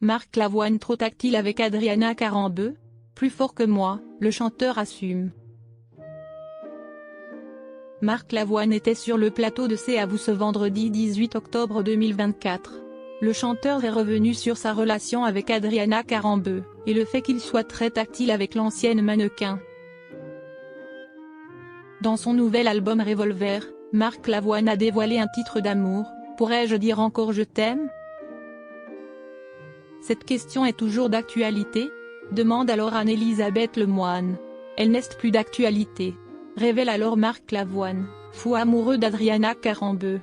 Marc Lavoine trop tactile avec Adriana Karembeu? Plus fort que moi, le chanteur assume. Marc Lavoine était sur le plateau de C'est à vous ce vendredi 18 octobre 2024. Le chanteur est revenu sur sa relation avec Adriana Karembeu, et le fait qu'il soit très tactile avec l'ancienne mannequin. Dans son nouvel album Revolver, Marc Lavoine a dévoilé un titre d'amour, Pourrais-je dire encore je t'aime? Cette question est toujours d'actualité? Demande alors Anne-Elisabeth Lemoine. Elle n'est plus d'actualité, révèle alors Marc Lavoine, fou amoureux d'Adriana Karembeu.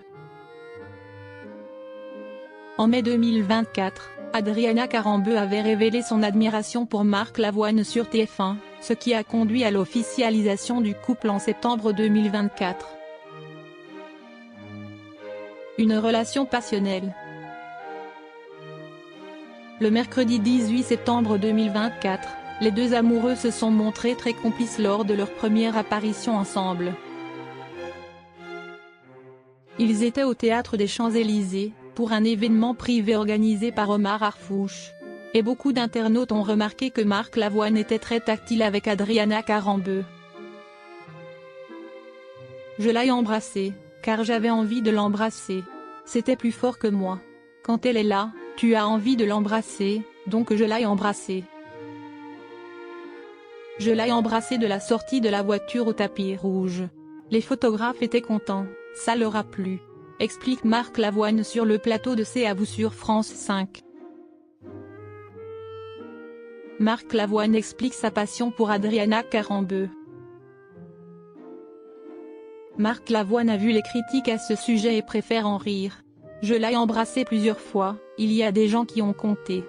En mai 2024, Adriana Karembeu avait révélé son admiration pour Marc Lavoine sur TF1, ce qui a conduit à l'officialisation du couple en septembre 2024. Une relation passionnelle. Le mercredi 18 septembre 2024, les deux amoureux se sont montrés très complices lors de leur première apparition ensemble. Ils étaient au théâtre des Champs-Élysées, pour un événement privé organisé par Omar Harfouch. Et beaucoup d'internautes ont remarqué que Marc Lavoine était très tactile avec Adriana Karembeu. Je l'ai embrassée, car j'avais envie de l'embrasser. C'était plus fort que moi. Quand elle est là, tu as envie de l'embrasser, donc je l'ai embrassée. Je l'ai embrassée de la sortie de la voiture au tapis rouge. Les photographes étaient contents, ça leur a plu, explique Marc Lavoine sur le plateau de C'est à vous sur France 5. Marc Lavoine explique sa passion pour Adriana Karembeu. Marc Lavoine a vu les critiques à ce sujet et préfère en rire. Je l'ai embrassé plusieurs fois, il y a des gens qui ont compté.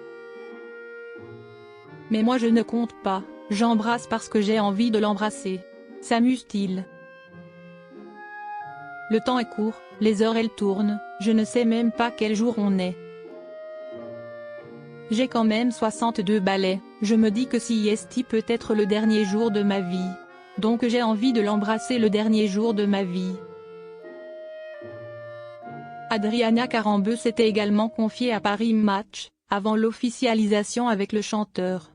Mais moi je ne compte pas, j'embrasse parce que j'ai envie de l'embrasser. S'amuse-t-il? Le temps est court, les heures elles tournent, je ne sais même pas quel jour on est. J'ai quand même 62 balais, je me dis que si esti peut être le dernier jour de ma vie. Donc j'ai envie de l'embrasser le dernier jour de ma vie. Adriana Karembeu s'était également confiée à Paris Match, avant l'officialisation avec le chanteur.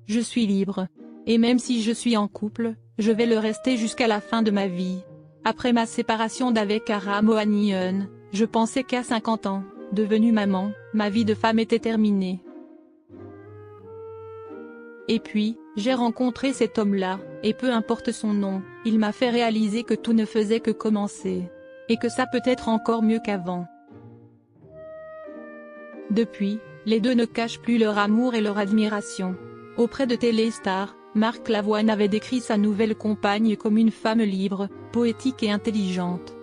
Je suis libre. Et même si je suis en couple, je vais le rester jusqu'à la fin de ma vie. Après ma séparation d'avec Ara Mohanian, je pensais qu'à 50 ans, devenue maman, ma vie de femme était terminée. Et puis, j'ai rencontré cet homme-là, et peu importe son nom, il m'a fait réaliser que tout ne faisait que commencer. Et que ça peut être encore mieux qu'avant. Depuis, les deux ne cachent plus leur amour et leur admiration. Auprès de Téléstar, Marc Lavoine avait décrit sa nouvelle compagne comme une femme libre, poétique et intelligente.